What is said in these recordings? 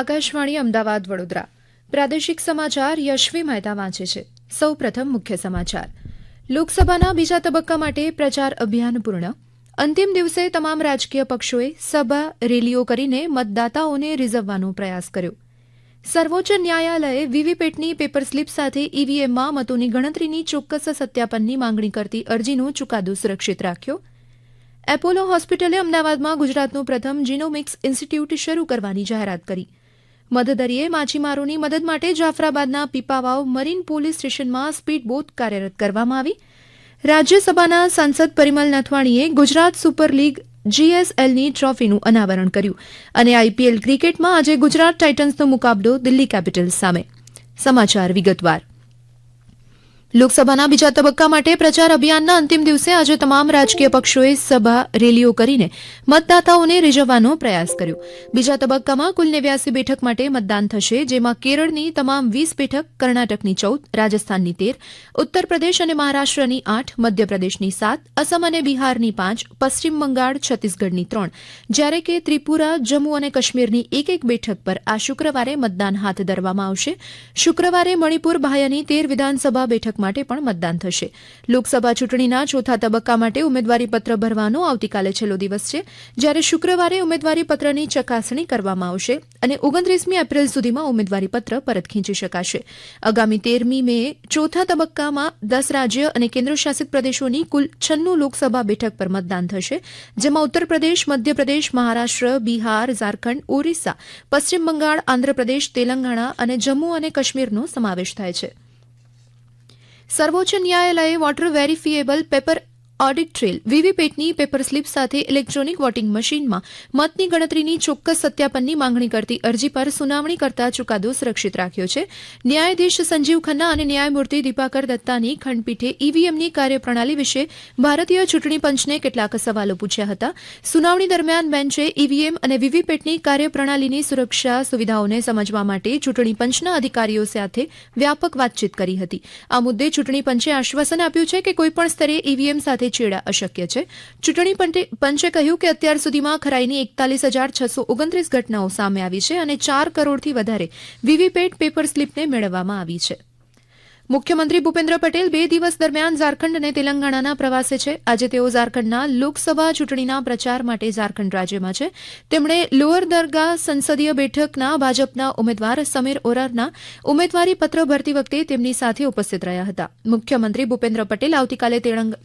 આકાશવાણી અમદાવાદ વડોદરા પ્રાદેશિક સમાચાર યશવી મહેતા વાંચે છે. સૌપ્રથમ મુખ્ય સમાચાર. લોકસભાના બીજા તબક્કા માટે પ્રચાર અભિયાન પૂર્ણ. અંતિમ દિવસે તમામ રાજકીય પક્ષોએ સભા રેલીઓ કરીને મતદાતાઓને રીઝવવાનો પ્રયાસ કર્યો. સર્વોચ્ચ ન્યાયાલયે વીવીપેટની પેપર સ્લીપ સાથે ઈવીએમમાં મતોની ગણતરીની ચોક્કસ સત્યાપનની માંગણી કરતી અરજીનો ચુકાદો સુરક્ષિત રાખ્યો. એપોલો હોસ્પિટલે અમદાવાદમાં ગુજરાતનું પ્રથમ જીનોમિક્સ ઇન્સ્ટિટ્યૂટ શરૂ કરવાની જાહેરાત કરી. મધદરિયે માછીમારોની મદદ માટે જાફરાબાદના પીપાવાવ મરીન પોલીસ સ્ટેશનમાં સ્પીડ બોટ કાર્યરત કરવામાં આવી. રાજ્યસભાના સાંસદ પરિમલ નથવાણીએ ગુજરાત સુપર લીગ જીએસએલની ટ્રોફીનું અનાવરણ કર્યું અને આઈપીએલ ક્રિકેટમાં આજે ગુજરાત ટાઇટન્સનો મુકાબલો દિલ્હી કેપિટલ્સ સામે. સમાચાર વિગતવાર. લોકસભાના બીજા તબક્કા માટે પ્રચાર અભિયાનના અંતિમ દિવસે આજે તમામ રાજકીય પક્ષોએ સભા રેલીઓ કરીને મતદાતાઓને રીઝવવાનો પ્રયાસ કર્યો. બીજા તબક્કામાં કુલ 89 બેઠક માટે મતદાન થશે, જેમાં કેરળની તમામ 20 બેઠક, કર્ણાટકની 14, રાજસ્થાનની 13, ઉત્તર પ્રદેશ અને મહારાષ્ટ્રની 8, મધ્યપ્રદેશની 7, અસમ અને બિહારની 5, પશ્ચિમ બંગાળ, છત્તીસગઢની 3, જ્યારે કે ત્રિપુરા, જમ્મુ અને કાશ્મીરની એક બેઠક પર આ શુક્રવારે મતદાન હાથ ધરવામાં આવશે. શુક્રવારે મણિપુર બાહ્યની 13 વિધાનસભા બેઠક માટે પણ મતદાન થશે. લોકસભા ચૂંટણીના ચોથા તબક્કા માટે ઉમેદવારીપત્ર ભરવાનો આવતીકાલે છેલ્લો દિવસ છે, જ્યારે શુક્રવારે ઉમેદવારીપત્રની ચકાસણી કરવામાં આવશે અને 29મી એપ્રિલ સુધીમાં ઉમેદવારીપત્ર પરત ખેંચી શકાશે. આગામી 13મી મે ચોથા તબક્કામાં 10 રાજ્ય અને કેન્દ્રશાસિત પ્રદેશોની કુલ 96 લોકસભા બેઠક પર મતદાન થશે, જેમાં ઉત્તર પ્રદેશ, મધ્યપ્રદેશ, મહારાષ્ટ્ર, બિહાર, ઝારખંડ, ઓરિસ્સા, પશ્ચિમ બંગાળ, આંધ્રપ્રદેશ, તેલંગાણા અને જમ્મુ અને કાશ્મીરનો સમાવેશ થાય છે. સર્વોચ્ચ ન્યાયાલયે વોટર વેરીફિએબલ પેપર ઓડિટ ટ્રેલ વીવીપેટની પેપર સ્લીપ સાથે ઇલેક્ટ્રોનિક વોટિંગ મશીનમાં મતની ગણતરીની ચોક્કસ સત્યાપનની માંગણી કરતી અરજી પર સુનાવણી કરતા ચુકાદો સુરક્ષિત રાખ્યો છે. ન્યાયાધીશ સંજીવ ખન્ના અને ન્યાયમૂર્તિ દીપાકર દત્તાની ખંડપીઠે ઈવીએમની કાર્યપ્રણાલી વિશે ભારતીય ચૂંટણી પંચને કેટલાક સવાલો પૂછ્યા હતા. સુનાવણી દરમિયાન બેન્ચે ઈવીએમ અને વીવીપેટની કાર્યપ્રણાલીની સુરક્ષા સુવિધાઓને સમજવા માટે ચૂંટણી પંચના અધિકારીઓ સાથે વ્યાપક વાતચીત કરી હતી. આ મુદ્દે ચૂંટણી પંચે આશ્વાસન આપ્યું છે કે કોઈપણ સ્તરે ઈવીએમ સાથે છેડા અશક્ય છે. ચૂંટણી પંચે કહ્યું કે અત્યાર સુધીમાં ખરાઈની 41,629 ઘટનાઓ સામે આવી છે અને 4 કરોડથી વધારે વીવીપેટ પેપર સ્લીપને મેળવવામાં આવી છે. મુખ્યમંત્રી ભૂપેન્દ્ર પટેલ 2 દિવસ દરમિયાન ઝારખંડ અને તેલંગાણાના પ્રવાસે છે. આજે તેઓ ઝારખંડના લોકસભા ચૂંટણીના પ્રચાર માટે ઝારખંડ રાજ્યમાં છે. તેમણે લોઅર દરગા સંસદીય બેઠકના ભાજપના ઉમેદવાર સમીર ઓરારના ઉમેદવારી પત્ર ભરતી વખતે તેમની સાથે ઉપસ્થિત રહ્યા હતા. મુખ્યમંત્રી ભૂપેન્દ્ર પટેલ આવતીકાલે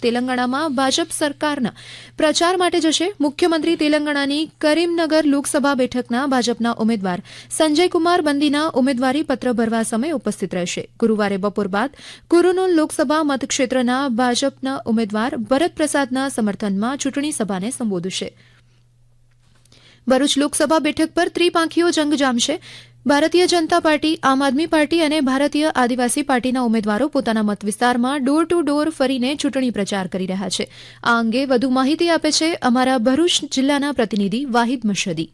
તેલંગાણામાં ભાજપ સરકારના પ્રચાર માટે જશે. મુખ્યમંત્રી તેલંગાણાની કરીમનગર લોકસભા બેઠકના ભાજપના ઉમેદવાર સંજયકુમાર બંદીના ઉમેદવારી પત્ર ભરવા સમયે ઉપસ્થિત રહેશે. ગુરુવારે બપોર બાદ કુરુનૂલ લોકસભા મતક્ષેત્રના ભાજપના ઉમેદવાર ભરત પ્રસાદના સમર્થનમાં ચૂંટણી સભાને સંબોધશે. ભરૂચ લોકસભા બેઠક પર ત્રિપાંખીયો જંગ જામશે. ભારતીય જનતા પાર્ટી, આમ આદમી પાર્ટી અને ભારતીય આદિવાસી પાર્ટીના ઉમેદવારો પોતાના મત વિસ્તારમાં ડોર ટુ ડોર ફરીને ચૂંટણી પ્રચાર કરી રહ્યા છે. આ અંગે વધુ માહિતી આપે છે અમારા ભરૂચ જિલ્લાના પ્રતિનિધિ વાહિદ મશહદી.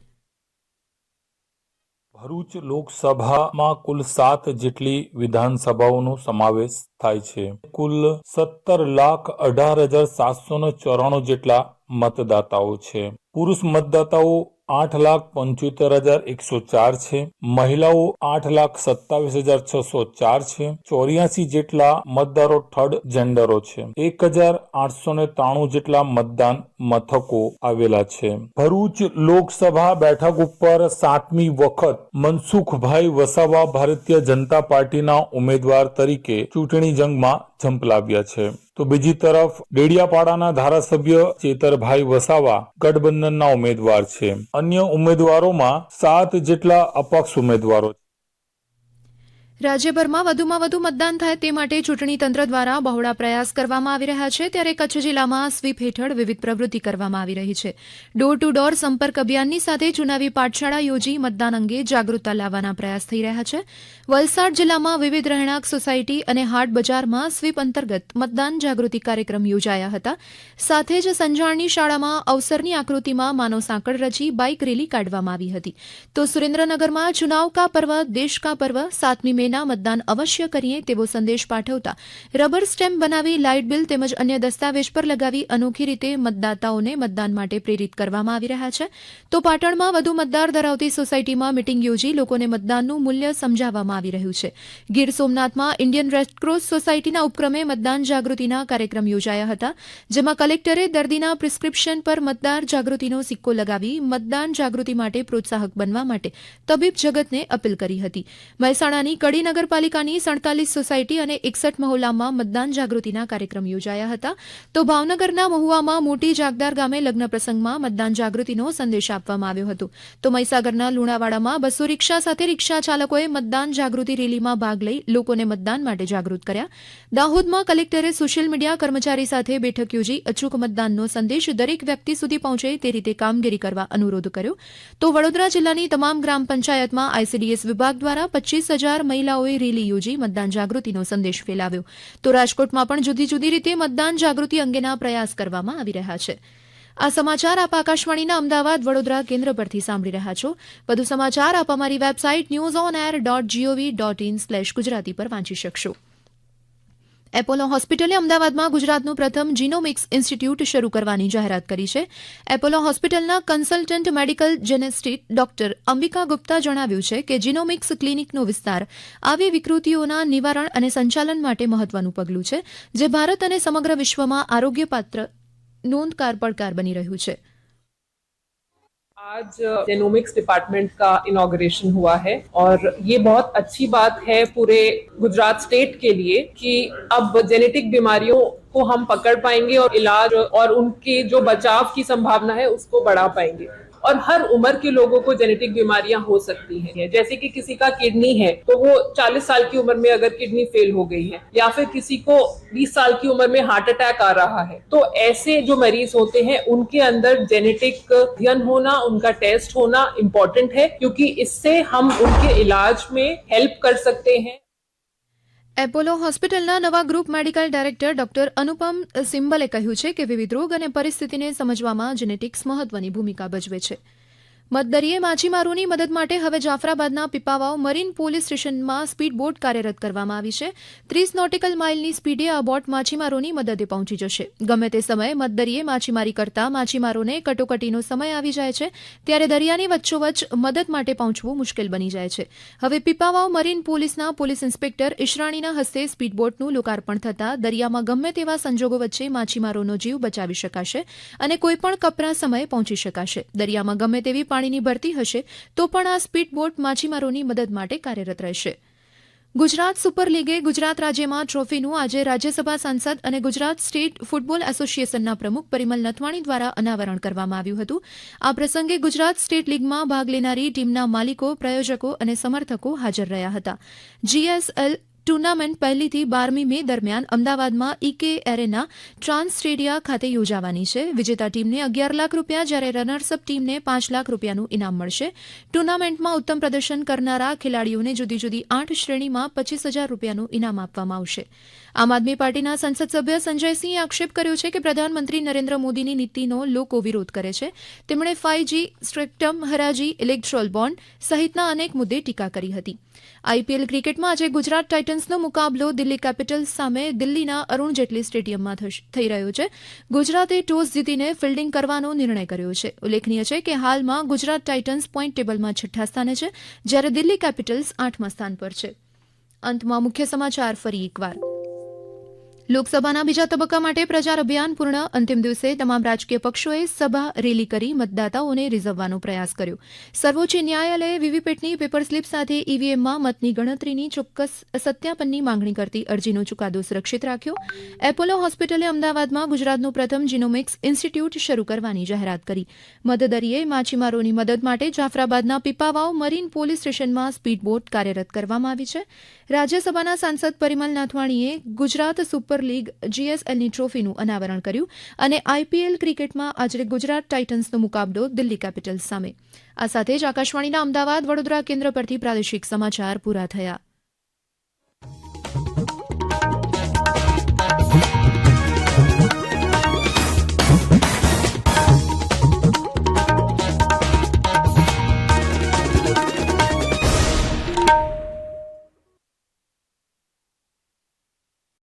ભરૂચ લોકસભામાં કુલ 7 જેટલી વિધાનસભાઓનો સમાવેશ થાય છે. કુલ 17,18,794 જેટલા મતદાતાઓ છે. પુરુષ મતદાતાઓ 8,75,104 છે. મહિલાઓ 8,27,604 છે. 84 જેટલા મતદારો થર્ડ જેન્ડરો છે. 1,893 જેટલા મતદાન મથકો આવેલા છે. ભરૂચ લોકસભા બેઠક ઉપર 7મી વખત મનસુખભાઈ વસાવા ભારતીય જનતા પાર્ટીના ઉમેદવાર તરીકે ચૂંટણી જંગમાં ઝંપલાવ્યા છે. તો બીજી તરફ ડેડિયાપાડાના ધારાસભ્ય ચેતરભાઈ વસાવા ગઠબંધનના ઉમેદવાર છે. અન્ય ઉમેદવારોમાં 7 જેટલા અપક્ષ ઉમેદવારો છે. રાજ્યભરમાં વધુમાં વધુ મતદાન થાય તે માટે ચૂંટણી તંત્ર દ્વારા બહોળા પ્રયાસ કરવામાં આવી રહ્યા છે. ત્યારે કચ્છ જિલ્લામાં સ્વીપ હેઠળ વિવિધ પ્રવૃત્તિ કરવામાં આવી રહી છે. ડોર ટુ ડોર સંપર્ક અભિયાનની સાથે ચુનાવી પાઠશાળા યોજી મતદાન અંગે જાગૃતતા લાવવાના પ્રયાસ થઈ રહ્યા છે. વલસાડ જિલ્લામાં વિવિધ રહેણાંક સોસાયટી અને હાટ બજારમાં સ્વીપ અંતર્ગત મતદાન જાગૃતિ કાર્યક્રમ યોજાયા હતા. સાથે જ સંજાણની શાળામાં અવસરની આકૃતિમાં માનવ સાંકળ રચી બાઇક રેલી કાઢવામાં આવી હતી. તો સુરેન્દ્રનગરમાં ચુનાવ કા પર્વ દેશ કા પર્વ 7મી મે વિના મતદાન અવશ્ય કરીએ તેવો સંદેશ પાઠવતા રબર સ્ટેમ્પ બનાવી લાઇટ બિલ તેમજ અન્ય દસ્તાવેજ પર લગાવી અનોખી રીતે મતદાતાઓને મતદાન માટે પ્રેરિત કરવામાં આવી રહ્યા છે. તો પાટણમાં વધુ મતદાર ધરાવતી સોસાયટીમાં મિટિંગ યોજી લોકોને મતદાનનું મૂલ્ય સમજાવવામાં આવી રહ્યું છે. ગીર સોમનાથમાં ઇન્ડિયન રેડક્રોસ સોસાયટીના ઉપક્રમે મતદાન જાગૃતિના કાર્યક્રમ યોજાયા હતા, જેમાં કલેક્ટરે દર્દીના પ્રિસ્ક્રિપ્શન પર મતદાર જાગૃતિનો સિક્કો લગાવી મતદાન જાગૃતિ માટે પ્રોત્સાહક બનવા માટે તબીબ જગતને અપીલ કરી હતી. મહેસાણાની કડી નગરપાલિકાની 47 સોસાયટી અને 61 મહોલ્લામાં મતદાન જાગૃતિના કાર્યક્રમ યોજાયા હતા. તો ભાવનગરના મહુવામાં મોટી જાગદાર ગામે લગ્ન પ્રસંગમાં મતદાન જાગૃતિનો સંદેશ આપવામાં આવ્યો હતો. તો મહીસાગરના લુણાવાડામાં 200 રિક્ષા સાથે રિક્ષા ચાલકોએ મતદાન જાગૃતિ રેલીમાં ભાગ લઈ લોકોને મતદાન માટે જાગૃત કર્યા. દાહોદમાં કલેક્ટરે સોશિયલ મીડિયા કર્મચારી સાથે બેઠક યોજી અચૂક મતદાનનો સંદેશ દરેક વ્યક્તિ સુધી પહોંચે તે રીતે કામગીરી કરવા અનુરોધ કર્યો. તો વડોદરા જિલ્લાની તમામ ગ્રામ પંચાયતમાં આઈસીડીએસ વિભાગ દ્વારા 25,000 મહિલાઓએ રેલી યોજી મતદાન જાગૃતિનો સંદેશ ફેલાવ્યો. તો રાજકોટમાં પણ જુદી જુદી રીતે મતદાન જાગૃતિ અંગેના પ્રયાસ કરવામાં આવી રહ્યા છે. આ સમાચાર આપ આકાશવાણીના અમદાવાદ વડોદરા કેન્દ્ર પરથી સાંભળી રહ્યા છો. વધુ સમાચાર આપ અમારી વેબસાઇટ newsonair.gov.in/ગુજરાતી પર વાંચી શકશો. એપોલો હોસ્પિટલે અમદાવાદમાં ગુજરાતનું પ્રથમ જીનોમિક્સ ઇન્સ્ટિટ્યૂટ શરૂ કરવાની જાહેરાત કરી છે. એપોલો હોસ્પિટલના consultant medical geneticist doctor Ambika Gupta જણાવ્યું છે કે જીનોમિક્સ ક્લિનિકનો વિસ્તાર આવી વિકૃતિઓના નિવારણ અને સંચાલન માટે મહત્વનું પગલું છે, જે ભારત અને સમગ્ર વિશ્વમાં આરોગ્યપાત્ર नोंदकार પડકાર બની રહ્યું છે. आज जेनोमिक्स डिपार्टमेंट का इनॉग्रेशन हुआ है और ये बहुत अच्छी बात है पूरे गुजरात स्टेट के लिए कि अब जेनेटिक बीमारियों को हम पकड़ पाएंगे और इलाज और उनके जो बचाव की संभावना है उसको बढ़ा पाएंगे. और हर उम्र के लोगों को जेनेटिक बीमारियां हो सकती हैं. जैसे कि किसी का किडनी है तो वो 40 साल की उम्र में अगर किडनी फेल हो गई है या फिर किसी को 20 साल की उम्र में हार्ट अटैक आ रहा है, तो ऐसे जो मरीज होते हैं उनके अंदर जेनेटिक अध्ययन होना, उनका टेस्ट होना इम्पोर्टेंट है, क्योंकि इससे हम उनके इलाज में हेल्प कर सकते हैं. એપોલો હોસ્પિટલના નવા ગ્રુપ મેડિકલ ડાયરેક્ટર ડોક્ટર અનુપમ સિમ્બલે કહ્યું છે કે વિવિધ રોગ અને પરિસ્થિતિને સમજવામાં જેનેટિક્સ મહત્વની ભૂમિકા ભજવે છે. મતદરિયે માછીમારોની મદદ માટે હવે જાફરાબાદના પીપાવાવ મરીન પોલીસ સ્ટેશનમાં સ્પીડ બોટ કાર્યરત કરવામાં આવી છે. 30 નોટિકલ માઇલની સ્પીડે આ બોટ માછીમારોની મદદે પહોંચી જશે. ગમે તે સમયે મતદરિયે માછીમારી કરતા માછીમારોને કટોકટીનો સમય આવી જાય છે, ત્યારે દરિયાની વચ્ચોવચ્ચ મદદ માટે પહોંચવું મુશ્કેલ બની જાય છે. હવે પીપાવાવ મરીન પોલીસના પોલીસ ઇન્સ્પેક્ટર ઈશરાણીના હસ્તે સ્પીડ બોટનું લોકાર્પણ થતાં દરિયામાં ગમે તેવા સંજોગો વચ્ચે માછીમારોનો જીવ બચાવી શકાશે અને કોઈપણ કપરા સમયે પહોંચી શકાશે. દરિયામાં ગમે તેવી પાણીની ભરતી હશે તો પણ આ સ્પીડ બોટ માછીમારોની મદદ માટે કાર્યરત રહેશે. ગુજરાત સુપર લીગે ગુજરાત રાજ્યમાં ટ્રોફીનું આજે રાજ્યસભા સાંસદ અને ગુજરાત સ્ટેટ ફૂટબોલ એસોસિએશનના પ્રમુખ પરિમલ નથવાણી દ્વારા અનાવરણ કરવામાં આવ્યું હતું. આ પ્રસંગે ગુજરાત સ્ટેટ લીગમાં ભાગ લેનારી ટીમના માલિકો, પ્રયોજકો અને સમર્થકો હાજર રહ્યા હતા. જીએસએલ ટુર્નામેન્ટ 1 થી 12 મે દરમિયાન અમદાવાદમાં ઈકે એરેના ટ્રાન્સ સ્ટેડિયા ખાતે યોજાવાની છે. વિજેતા ટીમને 11 લાખ રૂપિયા જ્યારે રનર્સઅપ ટીમને 5 લાખ રૂપિયાનું ઇનામ મળશે. ટુર્નામેન્ટમાં ઉત્તમ પ્રદર્શન કરનારા ખેલાડીઓને જુદી જુદી 8 શ્રેણીમાં 25,000 રૂપિયાનું ઇનામ આપવામાં આવશે. આમ આદમી પાર્ટીના સંસદ સભ્ય સંજયસિંહે આક્ષેપ કર્યો છે કે પ્રધાનમંત્રી નરેન્દ્ર મોદીની નીતિનો લોકો વિરોધ કરે છે. તેમણે 5G, સ્પેક્ટ્રમ, હરાજી, ઇલેક્ટ્રોલ બોન્ડ સહિતના અનેક મુદ્દે ટીકા કરી હતી. આઈપીએલ ક્રિકેટમાં આજે ગુજરાત ટાઇટન્સનો મુકાબલો દિલ્હી કેપિટલ્સ સામે દિલ્હીના અરુણ જેટલી સ્ટેડિયમમાં થઈ રહ્યો છે. ગુજરાતે ટોસ જીતીને ફિલ્ડિંગ કરવાનો નિર્ણય કર્યો છે. ઉલ્લેખનીય છે કે હાલમાં ગુજરાત ટાઇટન્સ પોઈન્ટ ટેબલમાં 6ઠ્ઠા સ્થાને છે, જ્યારે દિલ્હી કેપિટલ્સ 8મા સ્થાન પર છે. અંતમાં મુખ્ય સમાચાર ફરી એકવાર. લોકસભાના બીજા તબક્કા માટે પ્રચાર અભિયાન પૂર્ણ. અંતિમ દિવસે તમામ રાજકીય પક્ષોએ સભા રેલી કરી મતદાતાઓને રીઝવવાનો પ્રયાસ કર્યો. સર્વોચ્ચ ન્યાયાલયે વીવીપેટની પેપર સ્લીપ સાથે ઈવીએમમાં મતની ગણતરીની ચોક્કસ સત્યાપનની માંગણી કરતી અરજીનો ચુકાદો સુરક્ષિત રાખ્યો. એપોલો હોસ્પિટલે અમદાવાદમાં ગુજરાતનું પ્રથમ જીનોમિક્સ ઇન્સ્ટિટ્યૂટ શરૂ કરવાની જાહેરાત કરી. મતદરિયે માછીમારોની મદદ માટે જાફરાબાદના પીપાવાવ મરીન પોલીસ સ્ટેશનમાં સ્પીડ બોટ કાર્યરત કરવામાં આવી છે. રાજ્યસભાના સાંસદ પરિમલ નાથવાણીએ ગુજરાત સુપર લીગ જીએસએલની ટ્રોફીનું અનાવરણ કર્યું અને આઈપીએલ ક્રિકેટમાં આજે ગુજરાત ટાઇટન્સનો મુકાબલો દિલ્હી કેપિટલ્સ સામે. આ સાથે જ આકાશવાણીના અમદાવાદ વડોદરા કેન્દ્ર પરથી પ્રાદેશિક સમાચાર પૂરા થયા.